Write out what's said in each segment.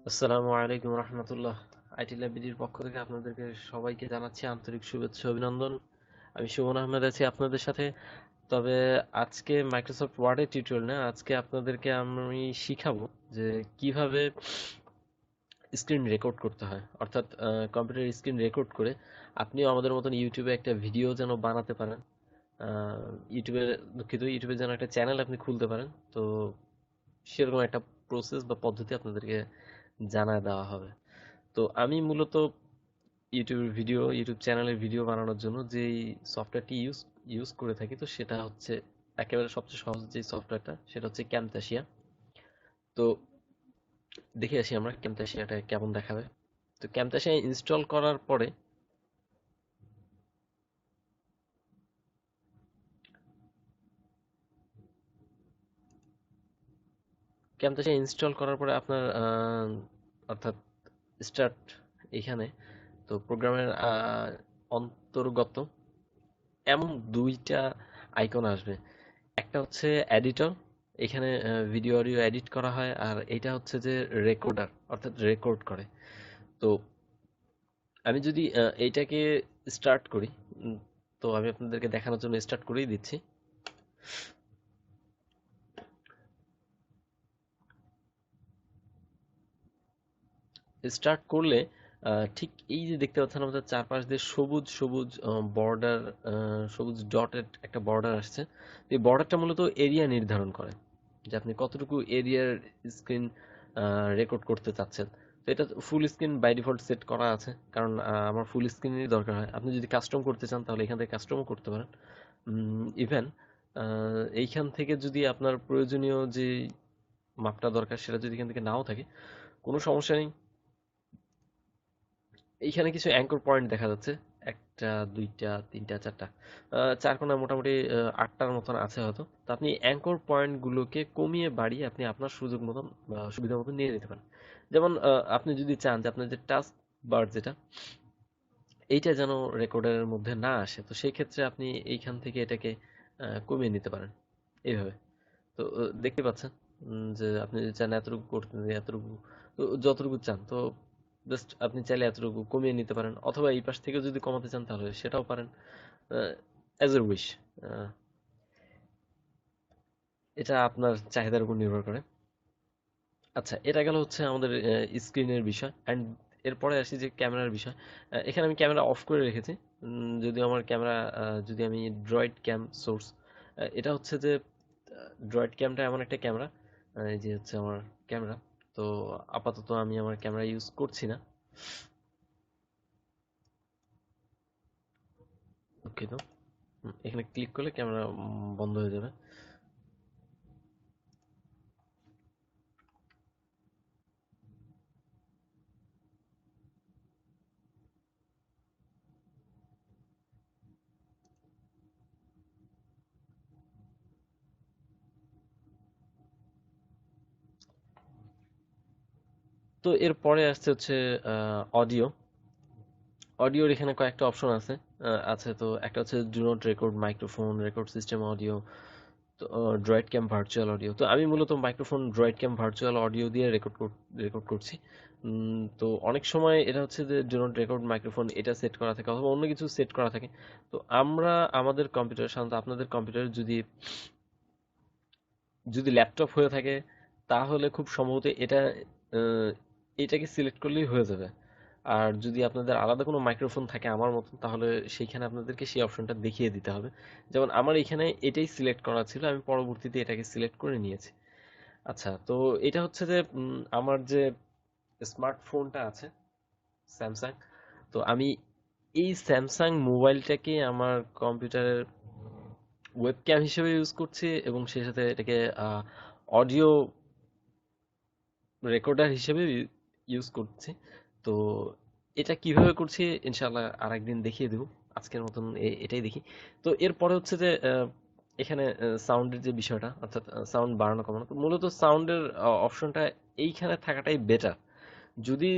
আসসালামু আলাইকুম রহমতুল্লাহ। আইটি লাইব্রেরির পক্ষ থেকে আপনাদেরকে সবাইকে জানাচ্ছি আন্তরিক শুভেচ্ছা অভিনন্দন। আমি সুমন আহমেদ আছি আপনাদের সাথে। তবে আজকে মাইক্রোসফট ওয়ার্ডের টিউটোরিয়াল না, আজকে আপনাদেরকে আমি শিখাবো যে কিভাবে স্ক্রিন রেকর্ড করতে হয়, অর্থাৎ কম্পিউটার স্ক্রিন রেকর্ড করে আপনিও আমাদের মতন ইউটিউবে একটা ভিডিও যেন বানাতে পারেন। ইউটিউবে, দুঃখিত, ইউটিউবে যেন একটা চ্যানেল আপনি খুলতে পারেন। তো সেরকম একটা প্রসেস বা পদ্ধতি আপনাদেরকে জানায় দেওয়া হবে। তো আমি মূলত ইউটিউব চ্যানেলের ভিডিও বানানোর জন্য যেই সফটওয়্যারটি ইউজ ইউজ করে থাকি, তো সেটা হচ্ছে একেবারে সবচেয়ে সহজ যে সফটওয়্যারটা, সেটা হচ্ছে ক্যামতাসিয়া। তো দেখে আসি আমরা ক্যামতাসিয়াটা কেমন দেখাবে। তো ক্যামতাসিয়া ইনস্টল করার পরে আপনার অর্থাৎ স্টার্ট এখানে, তো প্রোগ্রামের অন্তর্গত এমন দুইটা আইকন আসবে। একটা হচ্ছে এডিটর, এখানে ভিডিও অডিও এডিট করা হয়, আর এটা হচ্ছে যে রেকর্ডার, অর্থাৎ রেকর্ড করে। তো আমি যদি এইটাকে স্টার্ট করি, উম, তো আমি আপনাদেরকে দেখানোর জন্য স্টার্ট করেই দিচ্ছি। স্টার্ট করলে ঠিক এই যে দেখতে পাচ্ছেন আমাদের চারপাশ দিয়ে সবুজ সবুজ বর্ডার, সবুজ ডটেড একটা বর্ডার আসছে। এই বর্ডারটা মূলত এরিয়া নির্ধারণ করে যে আপনি কতটুকু এরিয়ার স্ক্রিন রেকর্ড করতে চাচ্ছেন। তো এটা full screen by default set করা আছে, কারণ আমার ফুল স্ক্রিনেরই দরকার হয়। আপনি যদি কাস্টম করতে চান তাহলে এখান থেকে কাস্টমও করতে পারেন। ইভেন এইখান থেকে যদি আপনার প্রয়োজনীয় যে মাপটা দরকার সেটা যদি এখান থেকে নাও থাকে, কোনো সমস্যা নেই। এইখানে কিছু অ্যাঙ্কর পয়েন্ট দেখা যাচ্ছে, একটা, দুইটা, তিনটা, চারটা, চার কোণা মোটামুটি আটটার মতন আছে হয়তো। তো আপনি অ্যাঙ্কর পয়েন্ট গুলোকে কমিয়ে বাড়িয়ে আপনি আপনার সুযোগ মতন বা সুবিধা মতন নিয়ে নিতে পারেন। যেমন আপনি যদি চান যে আপনার যে টাস্ক বার যেটা, এইটা যেন রেকর্ডারের মধ্যে না আসে, তো সেই ক্ষেত্রে আপনি এইখান থেকে এটাকে কমিয়ে নিতে পারেন এইভাবে। তো দেখতে পাচ্ছেন যে আপনি যদি চান এতটুকু করতে, এতটুকু, তো যতটুকু চান, তো জাস্ট আপনি চাইলে এতটুকু কমিয়ে নিতে পারেন, অথবা এই পাশ থেকেও যদি কমাতে চান তাহলে সেটাও পারেন, অ্যাজ এ উইশ। এটা আপনার চাহিদার উপর নির্ভর করে। আচ্ছা, এটা গেল হচ্ছে আমাদের স্ক্রিনের বিষয়। অ্যান্ড এরপরে আসি যে ক্যামেরার বিষয়। এখানে আমি ক্যামেরা অফ করে রেখেছি। যদিও আমার ক্যামেরা, যদি আমি ড্রয়েড ক্যাম সোর্স, এটা হচ্ছে যে ড্রয়েড ক্যামটা এমন একটা ক্যামেরা, এই যে হচ্ছে আমার ক্যামেরা। তো আপাতত আমি আমার ক্যামেরা ইউজ করছি না, দুঃখিত। এখানে ক্লিক করলে ক্যামেরা বন্ধ হয়ে যাবে। তো এরপরে আসছে হচ্ছে অডিও। অডিওর এখানে কয়েকটা অপশন আছে। আছে, তো একটা হচ্ছে do not record microphone, record system audio, তো ড্রয়েড ক্যাম ভার্চুয়াল অডিও। তো আমি মূলত মাইক্রোফোন, ড্রয়েড ক্যাম ভার্চুয়াল অডিও দিয়ে রেকর্ড করছি। তো অনেক সময় এটা হচ্ছে যে ডু নট রেকর্ড মাইক্রোফোন এটা সেট করা থাকে, অথবা অন্য কিছু সেট করা থাকে। তো আমরা আমাদের কম্পিউটার, সাধারণত আপনাদের কম্পিউটার যদি যদি ল্যাপটপ হয়ে থাকে, তাহলে খুব সম্ভবত এটা আহ, এটাকে সিলেক্ট করলেই হয়ে যাবে। আর যদি আপনাদের আলাদা কোনো মাইক্রোফোন থাকে আমার মতন, তাহলে সেইখানে আপনাদেরকে সেই অপশনটা দেখিয়ে দিতে হবে। যেমন আমার এখানে এটাই সিলেক্ট করা ছিল, আমি পরবর্তীতে এটাকে সিলেক্ট করে নিয়েছি। আচ্ছা, তো এটা হচ্ছে যে আমার যে স্মার্টফোনটা আছে, স্যামসাং। তো আমি এই স্যামসাং মোবাইলটাকে আমার কম্পিউটারের ওয়েবক্যাম হিসেবে ইউজ করছি, এবং সেই সাথে এটাকে অডিও রেকর্ডার হিসেবে ইউজ করছি। তো এটা কিভাবে করছি ইনশাআল্লাহ আরেকদিন দেখিয়ে দেবো। আজকের মতন এটাই দেখি। তো এরপরে হচ্ছে যে এখানে সাউন্ডের যে বিষয়টা, অর্থাৎ সাউন্ড বাড়ানো কমানো, তো মূলত সাউন্ডের অপশনটা এইখানে থাকাটাই বেটার। যদি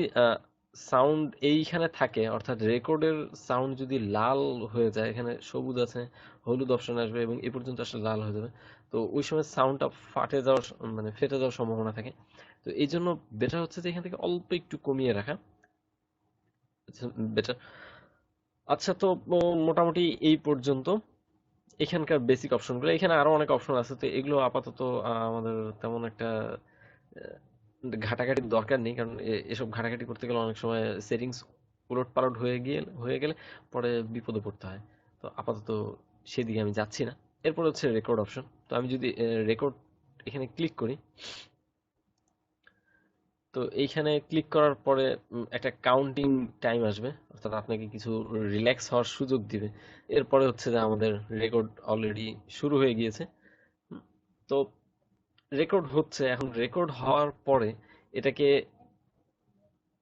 সাউন্ড এইখানে থাকে, অর্থাৎ রেকর্ডের সাউন্ড যদি লাল হয়ে যায়, এখানে সবুজ আছে, হলুদ অপশন আসবে এবং এ পর্যন্ত আসলে লাল হয়ে যাবে। তো ওই সময় সাউন্ডটা ফাটে যাওয়ার, মানে ফেটে যাওয়ার সম্ভাবনা থাকে। তো তো এই জন্য বেটার হচ্ছে যে এখান থেকে অল্প একটু কমিয়ে রাখা বেটার। আচ্ছা, তো মোটামুটি এই পর্যন্ত এখানকার বেসিক অপশনগুলো। এখানে আরো অনেক অপশন আছে, তো এগুলো আপাতত আমাদের তেমন একটা ঘাটাঘাটির দরকার নেই, কারণ এসব ঘাটাঘাটি করতে গেলে অনেক সময় সেটিংস উলট পালট হয়ে গেলে পরে বিপদে পড়তে হয়। তো আপাতত সেদিকে আমি যাচ্ছি না। এরপর হচ্ছে রেকর্ড অপশন। তো আমি যদি রেকর্ড এখানে ক্লিক করি, তো এইখানে ক্লিক করার পরে একটা কাউন্টিং টাইম আসবে, অর্থাৎ আপনাকে কিছু রিল্যাক্স হওয়ার সুযোগ দিবে। এরপরে হচ্ছে যে আমাদের রেকর্ড অলরেডি শুরু হয়ে গিয়েছে। হুম, তো রেকর্ড হচ্ছে, এখন রেকর্ড হওয়ার পরে এটাকে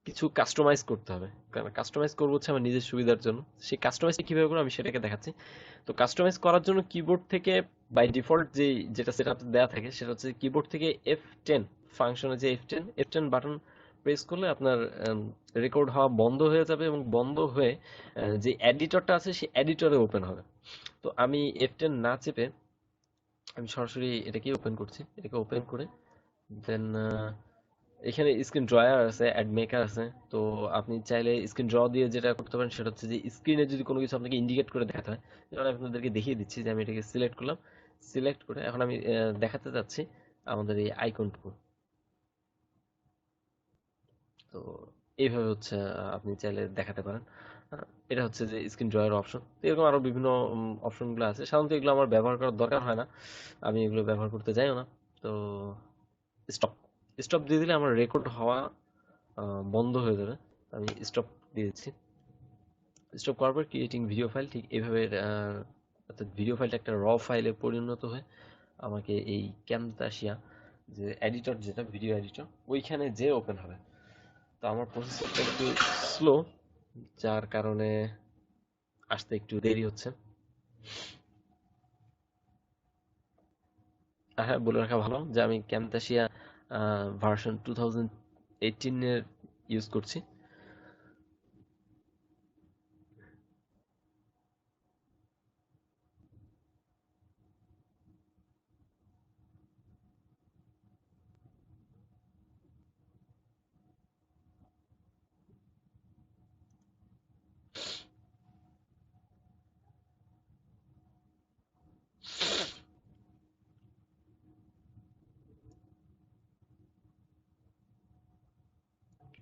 কিছু কাস্টমাইজ করতে হবে। কারণ কাস্টমাইজ করবো হচ্ছে আমার নিজের সুবিধার জন্য। সেই কাস্টমাইজটা কিভাবে করবো আমি সেটাকে দেখাচ্ছি। তো কাস্টমাইজ করার জন্য কিবোর্ড থেকে বাই ডিফল্ট যেটা সেট আপ দেওয়া থাকে সেটা হচ্ছে কিবোর্ড থেকে F10 ফাংশনে, যে F10 বাটন প্রেস করলে আপনার রেকর্ড হওয়া বন্ধ হয়ে যাবে, এবং বন্ধ হয়ে যে এডিটরটা আছে সেই এডিটরে ওপেন হবে। তো আমি F10 না চেপে আমি সরাসরি এটাকে ওপেন করছি। এটাকে ওপেন করে দেন এখানে স্ক্রিন ড্রয়ার আছে, অ্যাড মেকার আছে। তো আপনি চাইলে স্ক্রিন ড্র দিয়ে যেটা করতে পারেন সেটা হচ্ছে যে স্ক্রিনে যদি কোনো কিছু আপনাকে ইন্ডিকেট করে দেখাতে হয়, যেমন আমি আপনাদেরকে দেখিয়ে দিচ্ছি যে আমি এটাকে সিলেক্ট করলাম। সিলেক্ট করে এখন আমি দেখাতে যাচ্ছি আমাদের এই আইকনটুকু। তো এইভাবে হচ্ছে আপনি চাইলে দেখাতে পারেন। এটা হচ্ছে যে স্ক্রিন ড্রয়ের অপশন। তো এরকম আরো বিভিন্ন অপশনগুলো আছে, সাধারণত এগুলো আমার ব্যবহার করার দরকার হয় না, আমি এগুলো ব্যবহার করতে যাইও না। তো স্টপ স্টপ দিয়ে দিলে আমার রেকর্ড হওয়া বন্ধ হয়ে যাবে। আমি স্টপ দিয়ে দিচ্ছি। স্টপ করার পর ক্রিয়েটিং ভিডিও ফাইল, ঠিক এইভাবে অর্থাৎ ভিডিও ফাইলটা একটা র ফাইলে পরিণত হয়ে আমাকে এই ক্যামতাসিয়া যে এডিটর, যেটা ভিডিও এডিটর, ওইখানে যে ওপেন হবে। তো আমার প্রসেসরটা একটু স্লো, যার কারণে আসতে একটু দেরি হচ্ছে। আর হ্যাঁ, বলে রাখা ভালো যে আমি ক্যামতাসিয়া ভার্সন 2018 এর ইউজ করছি।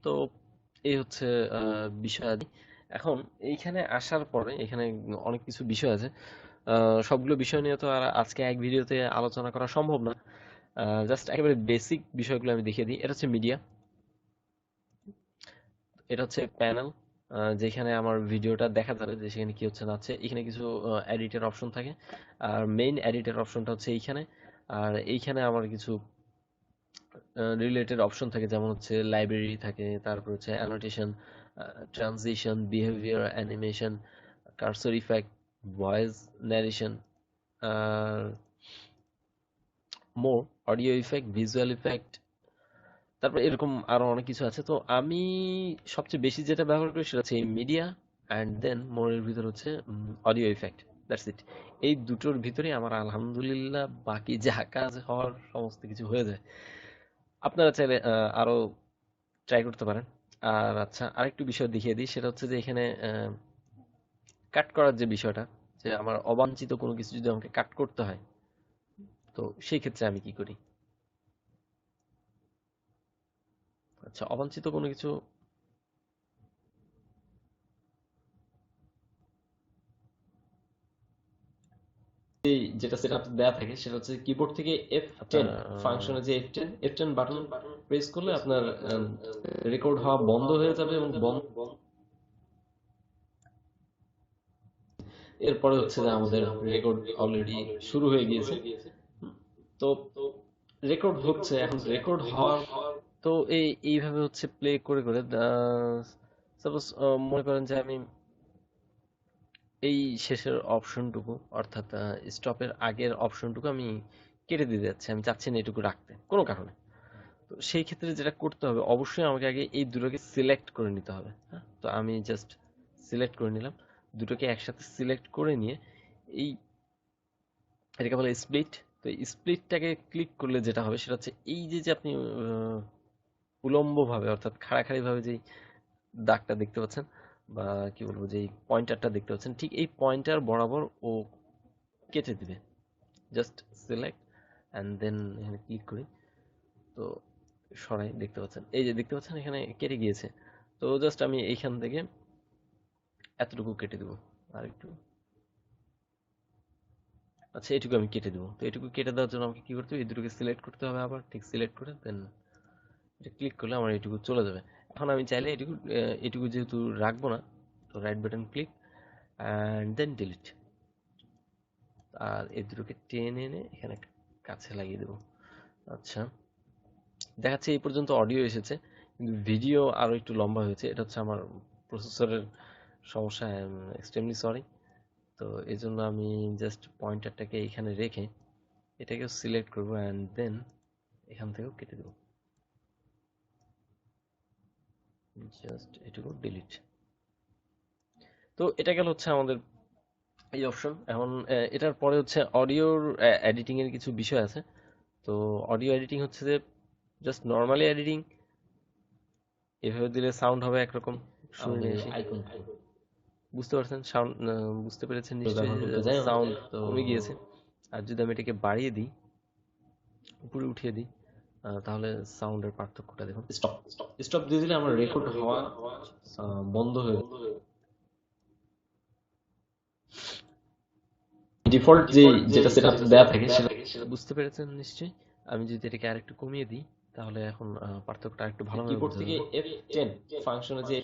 তো এই হচ্ছে বিষয়াদি। এখন এইখানে আসার পরে এখানে অনেক কিছু বিষয় আছে। সবগুলো বিষয় নিয়ে তো আর আজকে এক ভিডিওতে আলোচনা করা সম্ভব না। জাস্ট একেবারে বেসিক বিষয়গুলো আমি দেখিয়ে দিই। এটা হচ্ছে মিডিয়া, এটা হচ্ছে প্যানেল, যেখানে আমার ভিডিওটা দেখা যাবে যে সেখানে কি হচ্ছে না হচ্ছে। এখানে কিছু এডিটের অপশন থাকে, আর মেইন এডিটের অপশনটা হচ্ছে এইখানে। আর এইখানে আমার কিছু রিলেটেড অপশন থাকে, যেমন হচ্ছে লাইব্রেরি থাকে, তারপর হচ্ছে annotation, transition, behaviour, animation, cursor effect, voice narration, আর more, audio effect, visual effect, তারপর এরকম আরো অনেক কিছু আছে। তো আমি সবচেয়ে বেশি যেটা ব্যবহার করি সেটা হচ্ছে এই মিডিয়া, অ্যান্ড দেন মোরের ভিতর হচ্ছে অডিও ইফেক্ট। That's it. এই দুটোর ভিতরে আমার আলহামদুলিল্লাহ বাকি যা কাজ হওয়ার সমস্ত কিছু হয়ে যায়। আপনারা চাইলে আরো ট্রাই করতে পারেন। আর আচ্ছা, আরেকটু বিষয় দেখিয়ে দিই, সেটা হচ্ছে যে এখানে কাট করার যে বিষয়টা, যে আমার অবাঞ্ছিত কোনো কিছু যদি আমাকে কাট করতে হয়, তো সেই ক্ষেত্রে আমি কি করি। আচ্ছা, অবাঞ্ছিত কোনো কিছু যেটা সেট আপ দেওয়া থাকে সেটা হচ্ছে কিবোর্ড থেকে F10 ফাংশনে, যে F10 বাটন প্রেস করলে আপনার রেকর্ড হওয়া বন্ধ হয়ে যাবে, এবং এরপরে হচ্ছে যে আমাদের রেকর্ড অলরেডি শুরু হয়ে গিয়েছে। তো রেকর্ড হচ্ছে, এখন রেকর্ড হওয়ার, তো এইভাবে হচ্ছে প্লে করে করে সাপোজ মনে করেন যে আমি এই শেষের অপশনটুকু, অর্থাৎ স্টপের আগের অপশনটুকু আমি কেটে দিতে যাচ্ছি, আমি চাচ্ছি না এটুকু রাখতে কোনো কারণে। তো সেই ক্ষেত্রে যেটা করতে হবে, অবশ্যই আমাকে আগে এই দুটোকে সিলেক্ট করে নিতে হবে। হ্যাঁ, তো আমি জাস্ট সিলেক্ট করে নিলাম। দুটোকে একসাথে সিলেক্ট করে নিয়ে এই, এটাকে বলে স্প্লিট। তো এই স্প্লিটটাকে ক্লিক করলে যেটা হবে সেটা হচ্ছে এই যে যে আপনি উলম্ব ভাবে অর্থাৎ খাড়াখাড়ি ভাবে যেই দাগটা দেখতে পাচ্ছেন বা কি বলবো যে পয়েন্টারটা দেখতে পাচ্ছেন, ঠিক এই পয়েন্টার বরাবর ও কেটে দিবে। জাস্ট সিলেক্ট অ্যান্ড দেন এখানে ক্লিক করি, তো সরাই, দেখতে পাচ্ছেন, এই যে দেখতে পাচ্ছেন এখানে কেটে গিয়েছে। তো জাস্ট আমি এইখান থেকে এতটুকু কেটে দেবো আর একটু, আচ্ছা এটুকু আমি কেটে দেবো। তো এটুকু কেটে দেওয়ার জন্য আমাকে কি করতে হবে, এই দুটোকে সিলেক্ট করতে হবে, আবার ঠিক সিলেক্ট করে দেন এটা ক্লিক করলে আমার এটুকু চলে যাবে। এখন আমি চাইলে এটুকু যেহেতু রাখবো না, তো right button click and then delete, আর এই দুটোকে টেনে এনে এখানে কাছে লাগিয়ে দেবো। আচ্ছা, দেখাচ্ছে এই পর্যন্ত অডিও এসেছে, কিন্তু ভিডিও আরো একটু লম্বা হয়েছে। এটা হচ্ছে আমার প্রসেসরের সমস্যা, আই এম এক্সট্রিমলি সরি। তো এই জন্য আমি জাস্ট পয়েন্টারটাকে এখানে রেখে এটাকেও সিলেক্ট করবো অ্যান্ড দেন এখান থেকেও কেটে দেবো, জাস্ট এটুকু ডিলিট। তো এটা গেল হচ্ছে আমাদের এই অপশন। এখন এটার পরে হচ্ছে অডিওর এডিটিং এর কিছু বিষয় আছে। তো অডিও এডিটিং হচ্ছে যে জাস্ট নর্মালি এডিটিং, এভাবে দিলে সাউন্ড হবে একরকম। শুনে আসি, বুঝতে পারছেন সাউন্ড, বুঝতে পেরেছেন নিশ্চয়ই, সাউন্ড কমে গিয়েছে। আর যদি আমি এটাকে বাড়িয়ে দিই, উপরে উঠিয়ে দিই, তাহলে সাউন্ডের পার্থক্যটা দেখুন। স্টপ স্টপ দিয়ে দিলে আমার রেকর্ড হওয়া বন্ধ হয়ে যাবে। ডিফল্ট যেটা সেটআপ দেয়া থাকে সেটা বুঝতে পেরেছেন নিশ্চয়ই। আমি যদি এটাকে আরেকটু কমিয়ে দিই, তাহলে এখন পার্থক্যটা আরেকটু ভালোভাবে বোঝা যাবে। F10 ফাংশনে যে,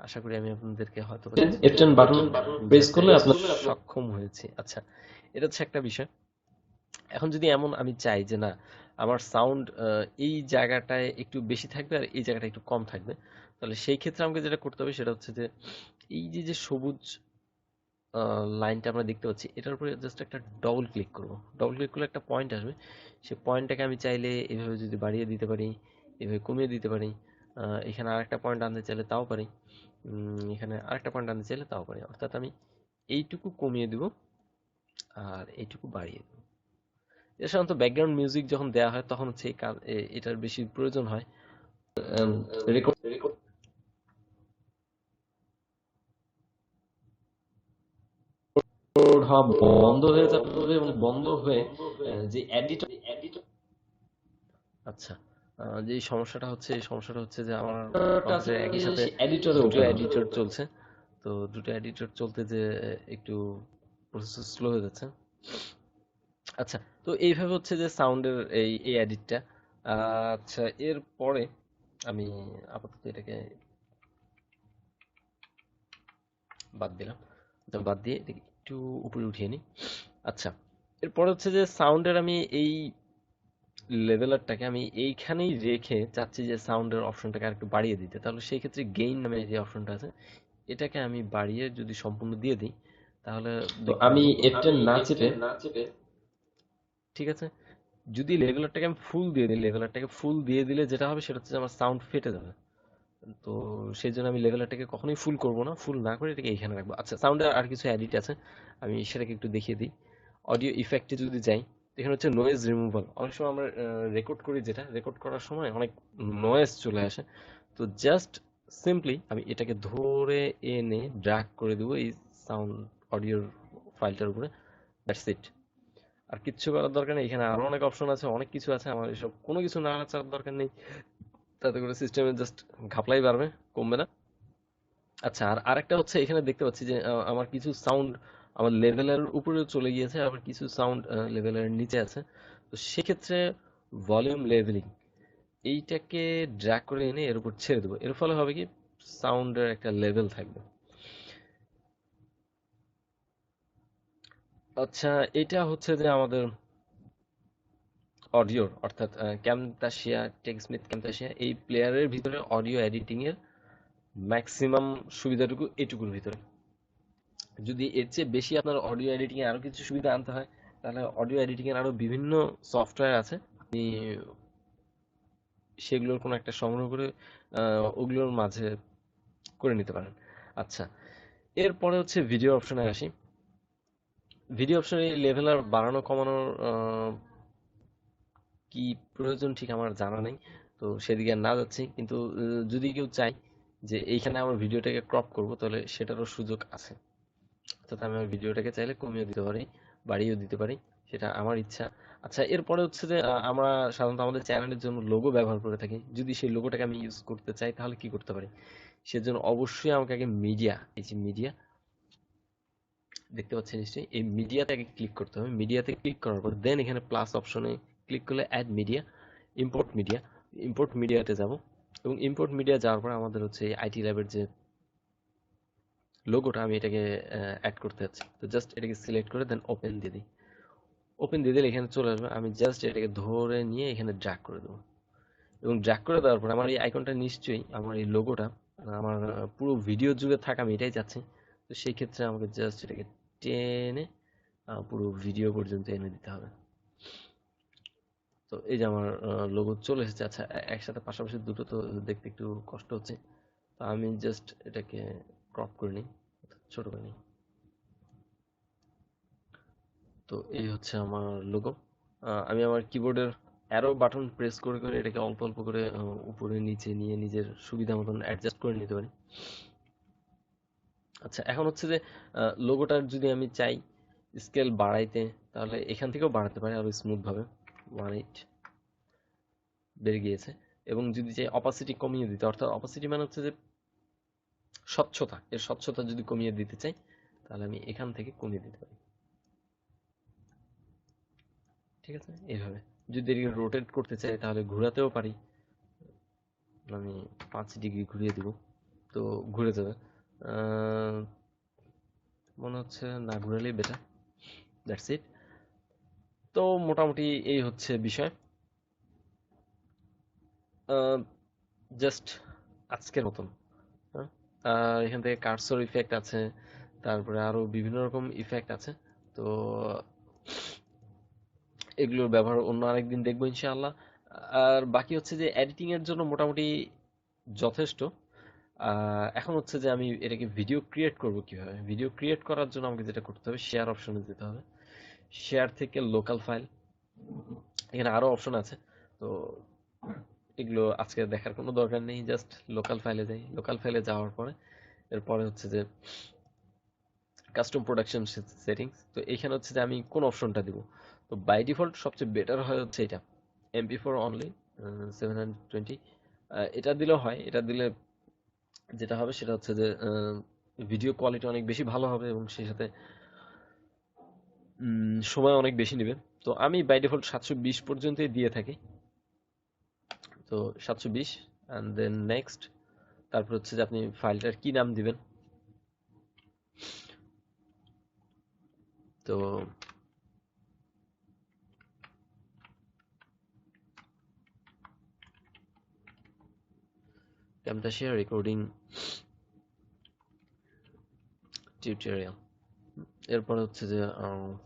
আশা করি আমি আপনাদেরকে হয়তো F10 বাটন প্রেস করলে আপনার সক্ষম হয়েছে। আচ্ছা, এটা হচ্ছে একটা বিষয়। এখন যদি এমন আমি চাই যে না, আমার সাউন্ড এই জায়গাটায় একটু বেশি থাকবে আর এই জায়গাটা একটু কম থাকবে, তাহলে সেই ক্ষেত্রে আমাকে যেটা করতে হবে সেটা হচ্ছে যে এই যে যে সবুজ লাইনটা আমরা দেখতে পাচ্ছি, এটার উপরে জাস্ট একটা ডবল ক্লিক করব। ডবল ক্লিক করলে একটা পয়েন্ট আসবে, সেই পয়েন্টটাকে আমি চাইলে এভাবে যদি বাড়িয়ে দিতে পারি, এভাবে কমিয়ে দিতে পারি, এখানে আরেকটা পয়েন্ট আনতে চাইলে তাও পারি, এখানে আরেকটা পয়েন্ট আনতে চাইলে তাও পারি। অর্থাৎ আমি এইটুকু কমিয়ে দিব আর এইটুকু বাড়িয়ে দেব। এর সাধারণত ব্যাকগ্রাউন্ড মিউজিক যখন দেওয়া হয় তখন হচ্ছে এটার বেশি প্রয়োজন হয়। রেকর্ড হওয়া বন্ধ হয়ে যাবে এবং বন্ধ হয়ে যে এডিটর, আচ্ছা, যে সমস্যাটা হচ্ছে, এই সমস্যাটা হচ্ছে যে আমার একই সাথে দুটো এডিটর চলছে। তো দুটো এডিটর চলতে যে একটু প্রসেসর স্লো হয়ে যাচ্ছে। আচ্ছা, তো এইভাবে হচ্ছে যে সাউন্ডের এই এই এডিটটা। আচ্ছা, এর পরে আমি আপাতত এটাকে বাদ দিলাম, বাদ দিয়ে এটাকে একটু উপরে উঠিয়ে নিই। আচ্ছা, এরপরে হচ্ছে যে সাউন্ডের আমি এই লেভেলারটাকে আমি এইখানেই রেখে চাচ্ছি যে সাউন্ডের অপশনটাকে আরেকটু বাড়িয়ে দিতে, তাহলে সেই ক্ষেত্রে গেইন নামে যে অপশনটা আছে এটাকে আমি বাড়িয়ে যদি সম্পূর্ণ দিয়ে দিই, তাহলে আমি F10 না চেপে, ঠিক আছে, যদি লেভেলারটাকে আমি ফুল দিয়ে দিই, লেভেলারটাকে ফুল দিয়ে দিলে যেটা হবে সেটা হচ্ছে যে আমার সাউন্ড ফেটে যাবে। তো সেই জন্য আমি লেভেলারটাকে কখনোই ফুল করব না, ফুল না করে এটাকে এইখানে রাখবো। আচ্ছা, সাউন্ডের আর কিছু এডিট আছে, আমি সেটাকে একটু দেখিয়ে দিই। অডিও ইফেক্টে যদি যাই, এখানে হচ্ছে নয়েজ রিমুভাল। অনেক সময় আমরা রেকর্ড করি, যেটা রেকর্ড করার সময় অনেক নয়েজ চলে আসে। তো জাস্ট সিম্পলি আমি এটাকে ধরে এনে ড্র্যাগ করে দেবো এই সাউন্ড অডিওর ফাইলটার উপরে, দ্যাটস ইট। আর কিচ্ছু করার দরকার নেই, এখানে আরো অনেক অপশন আছে, অনেক কিছু আছে, আমার এসব কোনো কিছু নাড়াচাড়ার দরকার নেই। তাতে করে সিস্টেমে জাস্ট ঘাপলাই বাড়বে, কমবে না। আচ্ছা, আর আরেকটা হচ্ছে এখানে দেখতে পাচ্ছি যে আমার কিছু সাউন্ড আমার লেভেলের উপরে চলে গিয়েছে, আবার কিছু সাউন্ড লেভেলের নিচে আছে। তো সেক্ষেত্রে ভলিউম লেভেলিং এইটাকে ড্র্যাগ করে এনে এর উপর ছেড়ে দেবো। এর ফলে হবে কি, সাউন্ডের একটা লেভেল থাকবে। আচ্ছা, এটা হচ্ছে যে আমাদের অডিওর, অর্থাৎ ক্যামতাসিয়া, টেকস্মিথ ক্যামতাসিয়া এই প্লেয়ারের ভিতরে অডিও এডিটিং এর ম্যাক্সিমাম সুবিধাটুকু এটুকুর ভিতরে। যদি এর চেয়ে বেশি আপনার অডিও এডিটিং এ আরো কিছু সুবিধা আনতে হয়, তাহলে অডিও এডিটিং এর আরো বিভিন্ন সফটওয়্যার আছে, আপনি সেগুলোর কোনো একটা সংগ্রহ করে ওগুলোর মাঝে করে নিতে পারেন। আচ্ছা, এরপরে হচ্ছে ভিডিও অপশনে আসি। ভিডিও অপশনে লেভেল আর বাড়ানো কমানোর কি প্রয়োজন ঠিক আমার জানা নেই, তো সেদিকে আর না যাচ্ছি। কিন্তু যদি কেউ চাই যে এইখানে আমার ভিডিওটাকে ক্রপ করব, তাহলে সেটারও সুযোগ আছে। অর্থাৎ আমি আমার ভিডিওটাকে চাইলে কমিয়ে দিতে পারি, বাড়িয়েও দিতে পারি, সেটা আমার ইচ্ছা। আচ্ছা, এরপরে হচ্ছে যে আমরা সাধারণত আমাদের চ্যানেলের জন্য লোগো ব্যবহার করে থাকি। যদি সেই লোগোটাকে আমি ইউজ করতে চাই তাহলে কি করতে পারি? সেজন্য অবশ্যই আমাকে আগে মিডিয়া, এই যে মিডিয়া দেখতে পাচ্ছেন নিশ্চয়ই, এই মিডিয়াতে আগে ক্লিক করতে হবে। মিডিয়াতে ক্লিক করার পর দেন এখানে প্লাস অপশনে ক্লিক করলে add media, import media, import মিডিয়াতে যাব। এবং ইম্পোর্ট মিডিয়া যাওয়ার পর আমাদের হচ্ছে আইটি ল্যাবের যে লোগোটা, আমি এটাকে অ্যাড করতে যাচ্ছি। তো জাস্ট এটাকে সিলেক্ট করে দেন ওপেন দিয়ে দিই। ওপেন দিয়ে দিলে এখানে চলে আসবে। আমি জাস্ট এটাকে ধরে নিয়ে এখানে ড্র্যাগ করে দেবো। এবং ড্র্যাগ করে দেওয়ার পর আমার এই আইকনটা নিশ্চয়ই, আমার এই লোগোটা আমার পুরো ভিডিও জুড়ে থাকা, আমি এটাই চাচ্ছি। তো সেই ক্ষেত্রে আমাকে জাস্ট এটাকে টেনে পুরো ভিডিও পর্যন্ত এনে দিতে হবে। তো এই যে আমার লোগো চলে এসেছে। আচ্ছা, একসাথে পাশাপাশি দুটো তো দেখতে একটু কষ্ট হচ্ছে। তো আমি জাস্ট এটাকে ক্রপ করে নিই, ছোট করে নিই। তো এই হচ্ছে আমার লোগো। আমি আমার কিবোর্ডের অ্যারো বাটন প্রেস করে করে এটাকে অল্প অল্প করে উপরে নিচে নিয়ে নিজের সুবিধা মতন অ্যাডজাস্ট করে নিতে পারি। আচ্ছা, এখন হচ্ছে যে লোগোটার যদি আমি চাই স্কেল বাড়াইতে, তাহলে এখান থেকেও বাড়াতে পারি আরো স্মুথ ভাবে। 1:8 বেড়ে গিয়েছে। এবং যদি চাই অপাসিটি কমিয়ে দিতে, অর্থাৎ অপাসিটি মানে হচ্ছে যে স্বচ্ছতা, এর স্বচ্ছতা যদি কমিয়ে দিতে চাই, তাহলে আমি এখান থেকে কমিয়ে দিতে পারি। ঠিক আছে, এইভাবে। যদি এটাকে রোটেট করতে চাই তাহলে ঘোরাতেও পারি। আমি 5 ডিগ্রি ঘুরিয়ে দিব, তো ঘুরে যাবে। আহ, মনে হচ্ছে না ঘুরালেই বেটার। That's it. তো মোটামুটি এই হচ্ছে বিষয়। জাস্ট আজকের মতন। হ্যাঁ, এখান থেকে কার্সর ইফেক্ট আছে, তারপরে আরো বিভিন্ন রকম ইফেক্ট আছে। তো এগুলোর ব্যবহার অন্য আরেকদিন দেখবো ইনশাআল্লাহ। আর বাকি হচ্ছে যে এডিটিং এর জন্য মোটামুটি যথেষ্ট। এখন হচ্ছে যে আমি এটাকে ভিডিও ক্রিয়েট করব কিভাবে। ভিডিও ক্রিয়েট করার জন্য আমাকে যেটা করতে হবে, শেয়ার অপশনে যেতে হবে। শেয়ার থেকে লোকাল ফাইল, এখানে আরো অপশন আছে। তো এগুলো আজকে দেখার কোনো দরকার নেই, জাস্ট লোকাল ফাইলে যাই। লোকাল ফাইলে যাওয়ার পরে এরপরে হচ্ছে যে কাস্টম প্রোডাকশন সেটিংস। তো এখানে হচ্ছে যে আমি কোন অপশনটা দিব। তো বাই ডিফল্ট সবচেয়ে বেটার হয় হচ্ছে এটা, MP4 অনলি 720। এটা দিলেও হয়। এটা দিলে যেটা হবে সেটা হচ্ছে যে ভিডিও কোয়ালিটি অনেক বেশি ভালো হবে এবং সেই সাথে সময় অনেক বেশি নেবে। তো আমি বাই ডিফল্ট 720 পর্যন্তই দিয়ে থাকি। তো 720 অ্যান্ড দেন নেক্সট। তারপর হচ্ছে যে আপনি ফাইলটার কি নাম দিবেন। তো Camtasia রেকর্ডিং টিউটোরিয়াল। এরপর হচ্ছে যে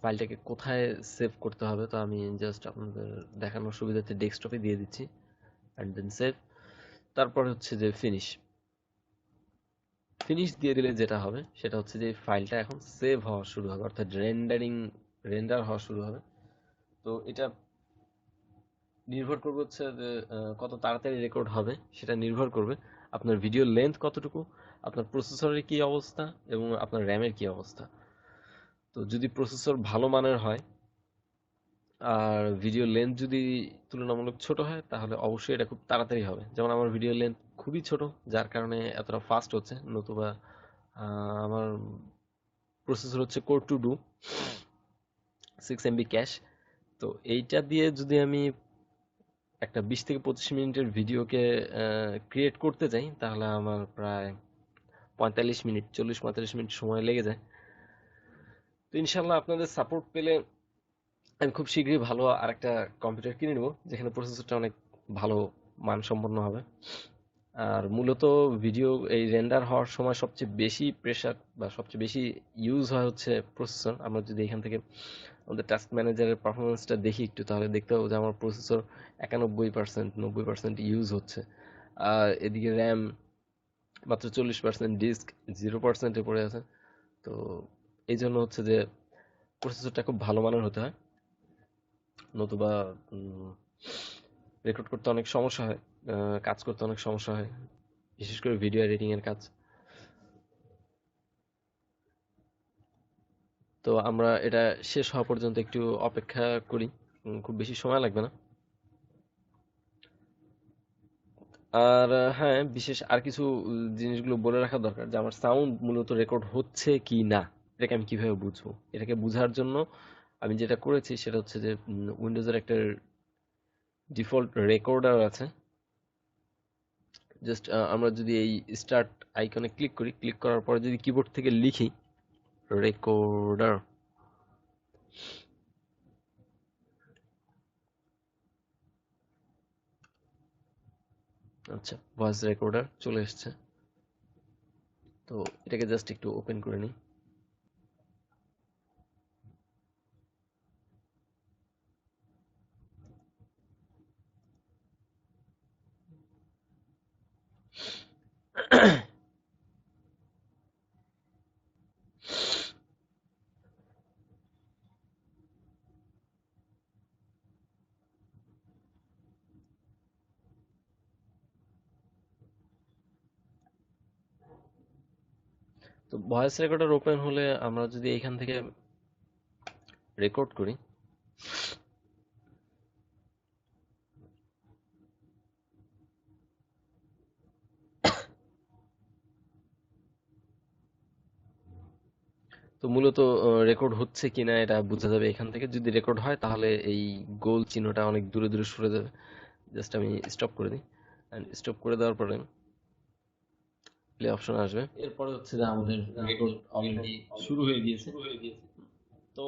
ফাইলটাকে কোথায় সেভ করতে হবে, তো আমি জাস্ট আপনাদের দেখানোর সুবিধার্থে ডেস্কটপে দিয়ে দিচ্ছি অ্যান্ড দেন সেভ। তারপর হচ্ছে যে ফিনিশ। ফিনিশ দিয়ে দিলে যেটা হবে সেটা হচ্ছে যে ফাইলটা এখন সেভ হওয়া শুরু হবে, অর্থাৎ রেন্ডার হওয়া শুরু হবে। তো এটা নির্ভর করবে হচ্ছে যে কত তাড়াতাড়ি রেকর্ড হবে, সেটা নির্ভর করবে আপনার ভিডিও লেন্থ কতটুকু, আপনার প্রসেসরের কি অবস্থা এবং আপনার র্যামের কি অবস্থা। তো যদি প্রসেসর ভালো মানের হয় আর ভিডিও লেন্থ যদি তুলনামূলক ছোট হয়, তাহলে অবশ্যই এটা খুব তাড়াতাড়ি হবে। যেমন আমার ভিডিও লেন্থ খুবই ছোট, যার কারণে এতটা ফাস্ট হচ্ছে। নতুবা আমার প্রসেসর হচ্ছে core to do 6 MB cash. তো এইটা দিয়ে যদি আমি একটা 20 থেকে 25 মিনিটের ভিডিওকে ক্রিয়েট করতে চাই, তাহলে আমার প্রায় 45 মিনিট, 40-45 মিনিট সময় লেগে যায়। তো ইনশাল্লাহ আপনাদের সাপোর্ট পেলে আমি খুব শীঘ্রই ভালো আরেকটা কম্পিউটার কিনে নেব, যেখানে প্রসেসরটা অনেক ভালো মানসম্পন্ন হবে। আর মূলত ভিডিও এই রেন্ডার হওয়ার সময় সবচেয়ে বেশি প্রেসার বা সবচেয়ে বেশি ইউজ হয় হচ্ছে প্রসেসর। আমরা যদি এখান থেকে আমাদের টাস্ক ম্যানেজারের পারফরমেন্সটা দেখি একটু, তাহলে দেখতে পাবো যে আমার প্রসেসর 91%, 90% ইউজ হচ্ছে। আর এদিকে র্যাম মাত্র 40%, ডিস্ক 0%-এ পড়ে আছে। তো এই জন্য হচ্ছে যে প্রসেসরটা খুব ভালো মানের হতে হয়, নতুবা রেকর্ড করতে অনেক সমস্যা হয়, কাজ করতে অনেক সমস্যা হয়, বিশেষ করে ভিডিও এডিটিং এর কাজ। তো আমরা এটা শেষ হওয়া পর্যন্ত একটু অপেক্ষা করি, খুব বেশি সময় লাগবে না। আর হ্যাঁ, বিশেষ আর কিছু জিনিসগুলো বলে রাখা দরকার, যে আমার সাউন্ড মূলত রেকর্ড হচ্ছে কি না এটাকে আমি কিভাবে বুঝবো। এটাকে বোঝার জন্য আমি যেটা করেছি সেটা হচ্ছে যে উইন্ডোজের একটা ডিফল্ট রেকর্ডার আছে। জাস্ট আমরা যদি এই স্টার্ট আইকনে ক্লিক করি, ক্লিক করার পরে যদি কিবোর্ড থেকে লিখি রেকর্ডার, আচ্ছা ভয়েস রেকর্ডার চলে এসেছে। তো এটাকে জাস্ট একটু ওপেন করে নিই। তো ভয়েস রেকর্ডার ওপেন হলে আমরা যদি এখান থেকে রেকর্ড করি, তো মূলত রেকর্ড হচ্ছে কিনা এটা বোঝা যাবে এখান থেকে। যদি রেকর্ড হয় তাহলে এই গোল চিহ্নটা অনেক দূরে দূরে সরে যাবে। জাস্ট আমি স্টপ করে দিই, স্টপ করে দেওয়ার পরে প্লে অপশন আসবে। এরপরে হচ্ছে যে আমাদের রেকর্ড অলরেডি শুরু হয়ে গিয়েছে। তো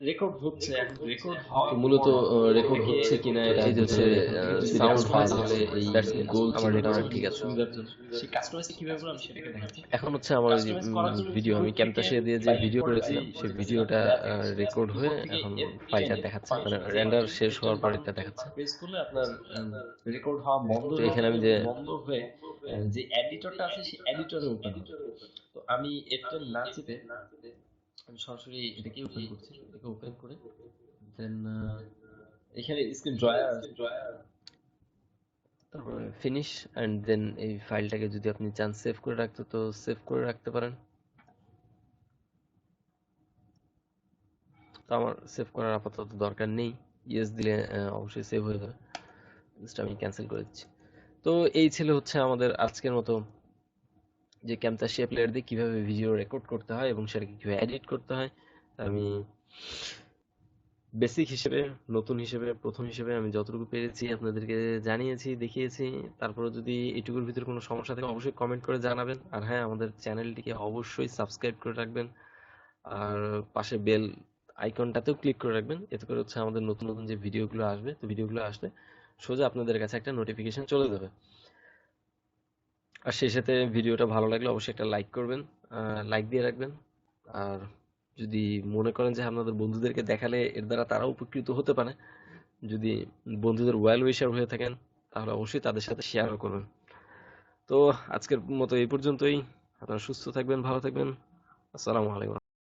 রেকর্ড হচ্ছে, এখন রেকর্ড হওয়ার মূলত রেকর্ড হচ্ছে কিনা এটা এই যে হচ্ছে সাউন্ড হয় তাহলে এই গোল আমার রেকর্ড ঠিক আছে। সেই কাস্টমাইজ কিভাবে করব আমি সেটাকে দেখাচ্ছি। এখন হচ্ছে আমার ওই যে ভিডিও আমি ক্যামতাশিয়া দিয়ে যে ভিডিও করেছিলাম সেই ভিডিওটা রেকর্ড হয়ে এখন ফাইলটা দেখাচ্ছে, মানে রেন্ডার শেষ হওয়ার পর এটা দেখাচ্ছে। প্রেস করলে আপনার রেকর্ড হওয়া বন্ধ তো হয়ে এখানে যাবে, আমি যে বন্ধ হয়ে যে এডিটরটা আছে সেই এডিটরে ওপেন হবে। তো আমি F10 না চেপে আমি সরাসরি এটাকে ওপেন করছি। এটাকে ওপেন করে দেন এখানে স্ক্রিন ড্রয়ার তারপরে ফিনিশ অ্যান্ড দেন এই ফাইলটাকে যদি আপনি চান সেভ করে রাখতে তো সেভ করে রাখতে পারেন। তো আমার সেভ করার আপাতত দরকার নেই, ইয়েস দিলে অবশ্যই সেভ হয়ে যাবে। জাস্ট আমি ক্যান্সেল করে দিচ্ছি। তো এই ছিল হচ্ছে আমাদের আজকের মতো, যে ক্যামতাশিয়া প্লেয়ার দিয়ে কিভাবে ভিডিও রেকর্ড করতে হয় এবং সেটাকে কিভাবে এডিট করতে হয়। আমি বেসিক হিসেবে, নতুন হিসেবে, প্রথম হিসেবে আমি যতটুকু পেরেছি আপনাদেরকে জানিয়েছি, দেখিয়েছি। তারপরে যদি এটুকুর ভিতরে কোনো সমস্যা থাকে অবশ্যই কমেন্ট করে জানাবেন। আর হ্যাঁ, আমাদের চ্যানেলটিকে অবশ্যই সাবস্ক্রাইব করে রাখবেন, আর পাশে বেল আইকনটাতেও ক্লিক করে রাখবেন। এতে করে হচ্ছে আমাদের নতুন নতুন যে ভিডিওগুলো আসবে, তো ভিডিওগুলো আসলে সোজা আপনাদের কাছে একটা নোটিফিকেশন চলে যাবে। আর সেই সাথে ভিডিওটা ভালো লাগলে অবশ্যই একটা লাইক করবেন, লাইক দিয়ে রাখবেন। আর যদি মনে করেন যে আপনাদের বন্ধুদেরকে দেখালে এর দ্বারা তারা উপকৃত হতে পারে, যদি বন্ধুদের ওয়েল উইশার হয়ে থাকেন তাহলে অবশ্যই তাদের সাথে শেয়ারও করবেন। তো আজকের মতো এই পর্যন্তই। আপনারা সুস্থ থাকবেন, ভালো থাকবেন। আসসালামু আলাইকুম।